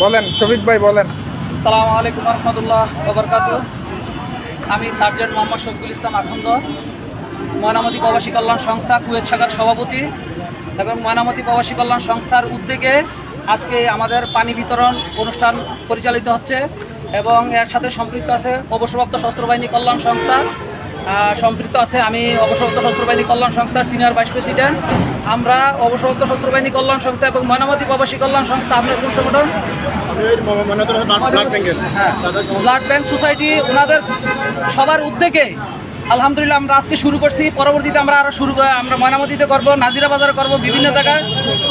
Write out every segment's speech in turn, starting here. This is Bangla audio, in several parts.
বলেন শফিক ভাই বলেন। আসসালামু আলাইকুম রহমতুল্লাহ বারাকাতুহু। আমি সার্জেন্ট মোহাম্মদ শফিকুল ইসলাম আখন্দ, ময়নামতি প্রবাসী কল্যাণ সংস্থা কুয়েত শাখার সভাপতি এবং ময়নামতি প্রবাসী কল্যাণ সংস্থার উদ্যোগে আজকে আমাদের পানি বিতরণ অনুষ্ঠান পরিচালিত হচ্ছে এবং এর সাথে সম্পৃক্ত আছে অবসরপ্রাপ্ত সশস্ত্র বাহিনী কল্যাণ সংস্থা, সম্পৃক্ত আছে আমি অবসরপ্রাপ্ত সশস্ত্র বাহিনী কল্যাণ সংস্থার সিনিয়র ভাইস প্রেসিডেন্ট। আমরা অবসরপ্রাপ্ত সশস্ত্র বাহিনী কল্যাণ সংস্থা এবং ময়নামতি প্রবাসী কল্যাণ সংস্থা, আপনার কোন সংগঠন? ব্লাড ব্যাংক সোসাইটি, ওনাদের সবার উদ্যোগে আলহামদুলিল্লাহ আমরা আজকে শুরু করছি। পরবর্তীতে আমরা আরও আমরা ময়নামতিতে করবো, নাজিরা বাজারে করবো, বিভিন্ন জায়গায়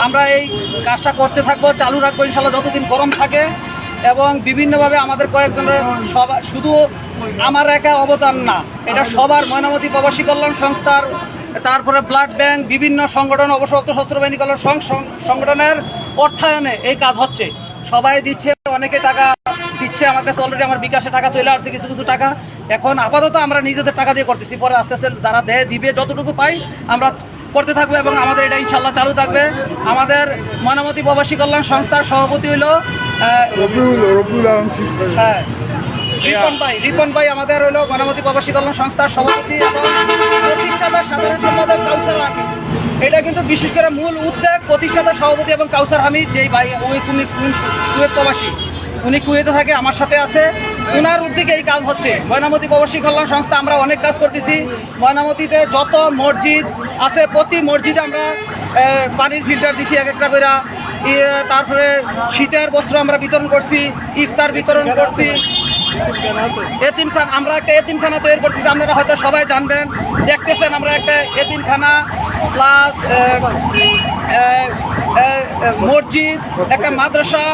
আমরা এই কাজটা করতে থাকবো, চালু রাখবো ইনশাল্লাহ যতদিন গরম থাকে। এবং বিভিন্নভাবে আমাদের কয়েকজনের সবার, শুধু আমার একা অবদান না, এটা সবার ময়নামতি প্রবাসী কল্যাণ সংস্থার, তারপরে ব্লাড ব্যাংক, বিভিন্ন সংগঠন, অবসরপ্রাপ্ত সশস্ত্র বাহিনী কল্যাণ সংগঠনের অর্থায়নে এই কাজ হচ্ছে। সবাই দিচ্ছে, অনেকে টাকা দিচ্ছে, আমার কাছে অলরেডি আমার বিকাশে টাকা চলে আসছে কিছু কিছু টাকা। এখন আপাতত আমরা নিজেদের টাকা দিয়ে করতেছি, পরে আস্তে আস্তে যারা দেয় দিবে, যতটুকু পাই আমরা করতে থাকবো এবং আমাদের এটা ইনশাল্লাহ চালু থাকবে। আমাদের ময়নামতি প্রবাসী কল্যাণ সংস্থার সভাপতি হলো রিপন ভাই আমাদের হলো ময়নামতি প্রবাসী কল্যাণ সংস্থার সভাপতি এবং প্রতিষ্ঠাতা সাধারণ সম্পাদক কাউসার হামিদ। এটা কিন্তু বিশেষ করে মূল উদ্যোগ প্রতিষ্ঠাতা সভাপতি এবং কাউসার হামিদ, যেই ভাই কুয়েত প্রবাসী, উনি কুয়েতে থাকে, আমার সাথে আছে, ওনার উদ্যোগে এই কাজ হচ্ছে। ময়নামতি প্রবাসী কল্যাণ সংস্থা আমরা অনেক কাজ করতেছি। ময়নামতিতে যত মসজিদ আছে প্রতি মসজিদে আমরা পানির ফিল্টার দিছি এক একটা করে, তারপরে শীতের বস্ত্র আমরা বিতরণ করছি, ইফতার বিতরণ করছি। এতিমখানা, আমরা একটা এতিমখানা তৈরি করতেছি, আপনারা হয়তো সবাই জানবেন, দেখতেছেন। আমরা একটা এতিমখানা প্লাস মসজিদ, একটা মাদ্রাসা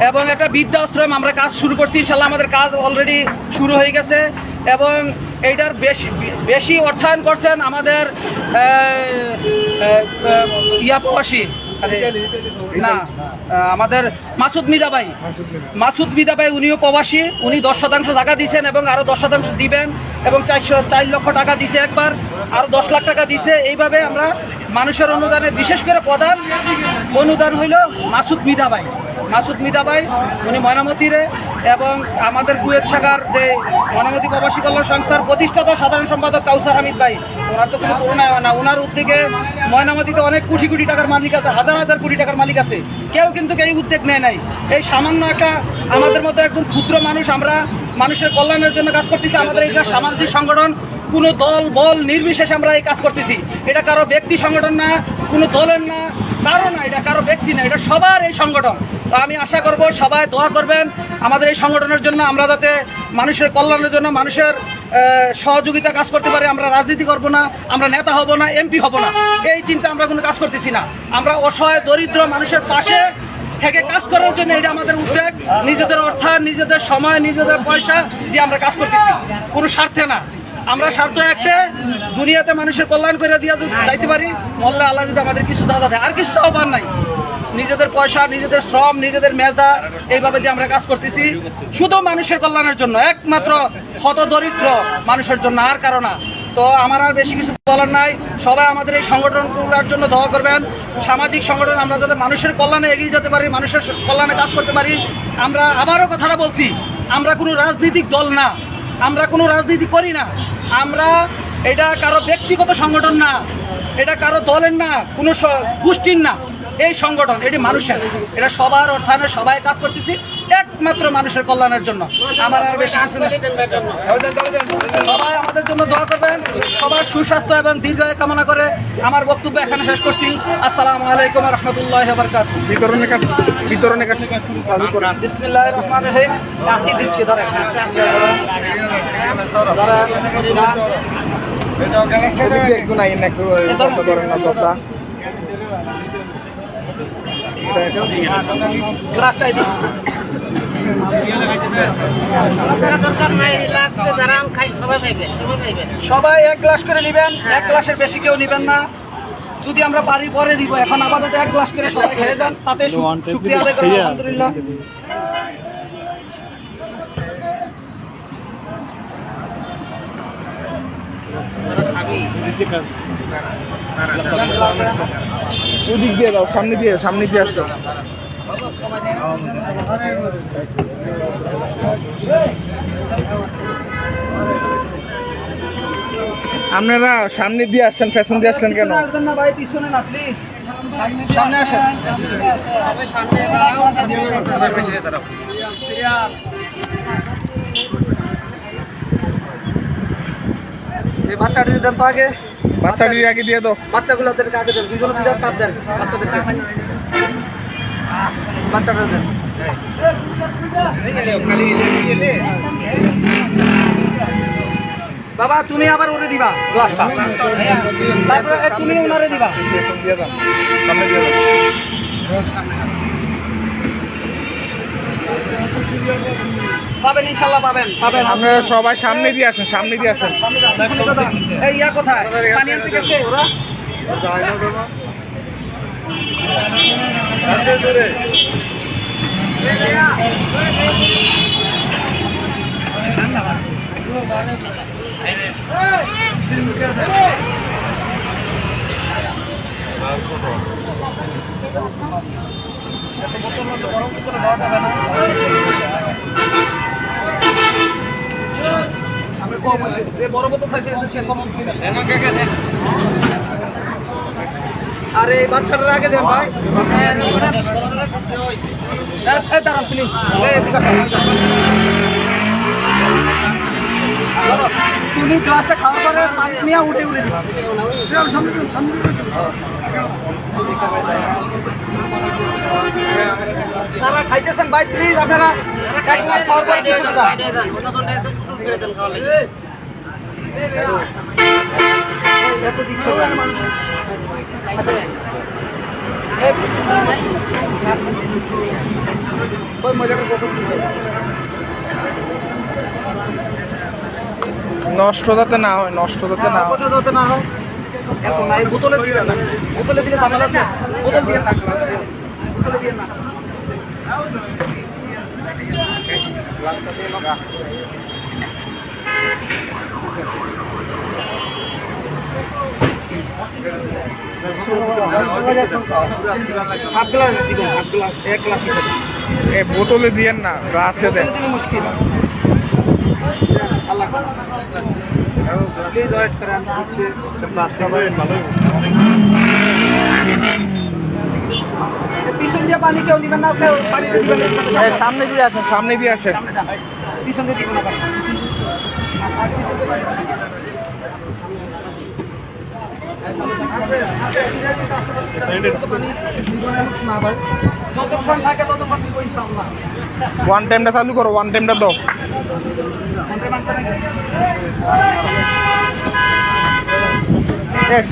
এবং একটা বৃদ্ধাশ্রম আমরা কাজ শুরু করছি। ইনশাল্লাহ আমাদের কাজ অলরেডি শুরু হয়ে গেছে এবং এইটার বেশি অর্থায়ন করছেন আমাদের প্রবাসী না, আমাদের মাসুদ মিদা ভাই, উনিও প্রবাসী। উনি 10% জায়গা দিচ্ছেন এবং আরো 10% দিবেন এবং 4 লক্ষ টাকা দিছে একবার, আরো 10 লাখ টাকা দিছে। এইভাবে আমরা মানুষের অনুদানে, বিশেষ করে প্রধান অনুদান হইল মাসুদ মিদা ভাই, উনি ময়নামতিরে এবং আমাদের কুয়েত শাখার যে ময়নামতি প্রবাসী কল্যাণ সংস্থার প্রতিষ্ঠাতা সাধারণ সম্পাদক কাউসার হামিদ ভাই, ওনার তো কোনো তুলনায় হয় না। ওনার উদ্যোগে ময়নামতিতে অনেক কোটি কোটি টাকার মালিক আছে, হাজার হাজার কোটি টাকার মালিক আছে, কেউ কিন্তু এই উদ্যোগ নেয় নাই। এই সামান্য একটা আমাদের মতো একজন ক্ষুদ্র মানুষ, আমরা মানুষের কল্যাণের জন্য কাজ করতেছি। আমাদের এটা সামাজিক সংগঠন, কোনো দল বল নির্বিশেষে আমরা এই কাজ করতেছি। এটা কারো ব্যক্তি সংগঠন না, কোনো দলের না, কারো না, এটা কারো ব্যক্তি না, এটা সবার এই সংগঠন। তো আমি আশা করব সবাই দোয়া করবেন আমাদের এই সংগঠনের জন্য, আমরা যাতে মানুষের কল্যাণের জন্য, মানুষের সহযোগিতা কাজ করতে পারি। আমরা রাজনীতি করব না, আমরা নেতা হব না, এমপি হব না, এই চিন্তা আমরা কোনো কাজ করতেছি না। আমরা অসহায় দরিদ্র মানুষের পাশে থেকে কাজ করার জন্য এটা আমাদের উদ্যোগ। নিজেদের অর্থায়ন, নিজেদের সময়, নিজেদের পয়সা দিয়ে আমরা কাজ করতেছি, কোনো স্বার্থে না। আমরা স্বার্থ একটা, দুনিয়াতে মানুষের কল্যাণ করে দিয়ে যাইতে পারি, মল্লা আল্লাহ যদি আমাদের কিছু দাদা দেয়, আর কিছু আহ্বান নাই। নিজেদের পয়সা, নিজেদের শ্রম, নিজেদের মেধা, এইভাবে দিয়ে আমরা কাজ করতেছি শুধু মানুষের কল্যাণের জন্য, একমাত্র হত দরিদ্র মানুষের জন্য, আর কারো না। তো আমার আর বেশি কিছু বলার নাই। সবাই আমাদের এই সংগঠনগুলোর জন্য দোয়া করবেন। সামাজিক সংগঠন, আমরা যাতে মানুষের কল্যাণে এগিয়ে যেতে পারি, মানুষের কল্যাণে কাজ করতে পারি। আমরা আবারও কথাটা বলছি, আমরা কোনো রাজনৈতিক দল না, আমরা কোনো রাজনীতি করি না, আমরা এটা কারো ব্যক্তিগত সংগঠন না, এটা কারো দলের না, কোনো গোষ্ঠীর না। এই সংগঠন এটি মানুষের, এটা সবার অর্থায়নে সবাই কাজ করতেছি একমাত্র মানুষের কল্যাণের জন্য। আমার আর বেশি কিছু না। সবাই আমাদের জন্য দোয়া করবেন, সবার সুস্বাস্থ্য এবং দীর্ঘায়ু কামনা করে আমার বক্তব্য এখানে শেষ করছি। আসসালামু আলাইকুম ওয়া রাহমাতুল্লাহি ওয়া বারাকাতুহু। বিতরণের কাজ চালু করেন। বিসমিল্লাহির রহমানির রহিম। কাকি দিচ্ছি, ধরেন গ্লাসটাই দিই। সবাই 1 গ্লাস করে নিবেন, 1 গ্লাসের বেশি কেউ নিবেন না। যদি আমরা পারি পরে দিব, এখন আপাতত 1 গ্লাস করে সবাই খেয়ে যান, তাতে শুকরিয়া আদায় করি। আলহামদুলিল্লাহ। ওদিক দিয়ে দাও, সামনে দিয়ে আসো। আপনারা সামনে দিয়ে আসছেন, পেছন দিয়ে আসছেন কেন? পিছনে আসবেন না ভাই, পিছনে না প্লিজ, সামনে আসেন। এই বাচ্চাটি দেন তো আগে, বাচ্চাটি আগে দিয়ে দাও। বাচ্চাগুলোদেরকে আগে দেন, দুজনে দুজন কাপ দেন বাচ্চাদেরকে, বাচ্চাটা দেন। বাবা তুমি আবার ওরে দিবা গ্লাসটা, তারপরে তুমি ওনারে দিবা। পেছন দিয়ে দাও, সামনে দিয়ে দাও। পাবেন ইনশাল্লাহ, পাবেন পাবেন। আপনারা সবাই সামনে দিয়ে আসেন, সামনে দিয়ে আসেন। এই ইয়া কোথায়, পানি আনতে গেছে ওরা? আমি কম আছে, বড় বোতল খাইছে সে কম। আরে এই বাচ্চাটার আগে দেন ভাই, দাঁড়ান প্লিজ। তুমি গ্লাসটা খাওয়ার পরে পানি নিয়ে উঠে উঠে দিবা। যারা খাইতেছেন ভাই প্লিজ আপনারা এক গ্লাস খাওয়ার পরে পিছনে যান। এত দিচ্ছে না। ওই মজাটা কত নষ্ট যাতে না হয়, নষ্ট যাতে না হয়। কথা যাতে না হয়। এত না, এই বোতলে দিবেন না, বোতলে দিলে ঝামেলা আছে, বোতল দিয়ে না, বোতলে দিয়ে না। হাফ গ্লাস দিবেন, হাফ গ্লাস, এক গ্লাস এ বোতলে দিয়েন না, গ্লাসে দেন। মুশকিল। আল্লাহ প্লিজ ওয়েট করেন, হচ্ছে পিছন দিয়ে পানি কেউ নিবেন না, কেউ পানি দিবেন না। সামনে দিয়ে আসেন, সামনে দিয়ে আসেন। পিছন দিয়ে দিবেন না পানি। যতক্ষণ থাকে ততক্ষণ দিব ইনশাআল্লাহ। ওয়ান টাইমটা চালু করো, ওয়ান টাইমটা দাও।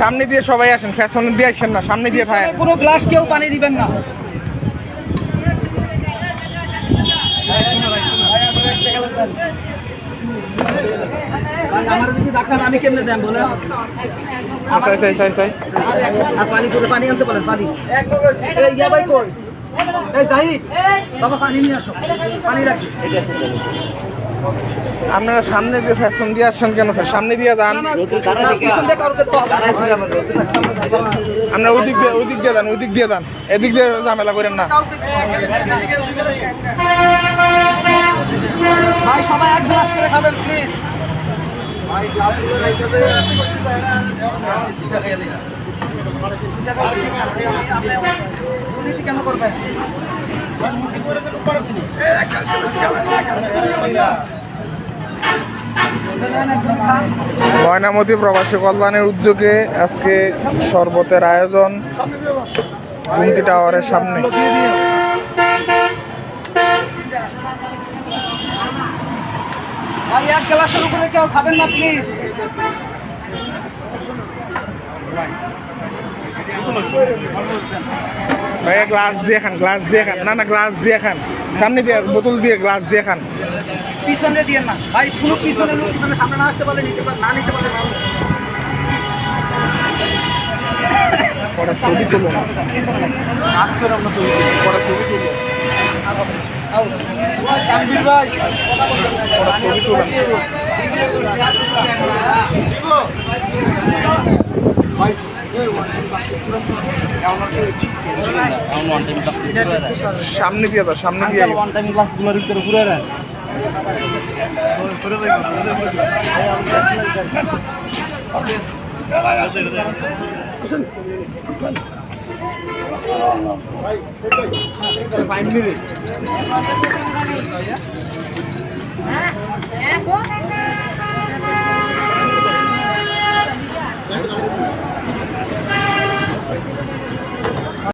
সামনে দিয়ে সবাই আসেন, পেছনে দিয়ে আসেন না, সামনে দিয়ে থাকেন। পুরো গ্লাস কেউ পানি দিবেন না। আমার যদি ডাক্তার আমি কেমনে দেন বলে, আর পানি করে পানি আনতে পারেন, পানি। এই ইয়া ভাই কই, এই জাহিদ বাবা পানি নিয়ে আসো, পানি রাখি। আপনারা সামনে দিয়ে পেছন দিয়ে আসছেন কেন? সামনে দিয়ে যান। পিছন দিয়ে কাউকে তো হবে না। আপনারা ওদিক দিয়ে, ওদিক দিয়ে যান, ওদিক দিয়ে যান, এদিক দিয়ে ঝামেলা করেন না। ভাই সবাই এক গ্লাস করে খাবেন প্লিজ। ভাই গ্লাসগুলো রেখে দেন। কেন করবেন? ময়নামতি প্রবাসী কল্যাণের উদ্যোগে আজকে শরবতের আয়োজন গুমতি টাওয়ারের সামনে। ভাই এক গ্লাসের উপরে কেউ খাবেন না প্লিজ। ভাইয়া গ্লাস দিয়ে খান, গ্লাস দিয়ে খান। না না, গ্লাস দিয়ে খান, সামনে দিয়ে, বোতল দিয়ে, গ্লাস দিয়ে খান। পিছনে দিয়ে না ভাই, পুরো পিছনে লোক সামনে না আসতে পারলে নিতে পারে, না নিতে পারলে পরে ছবি তুলো না, আজকে আমরা তো পরে ছবি তুলো, তানভীর ভাই পরে ছবি তুলেন। ভাই সামনে দিয়ে দাও, সামনে দিয়ে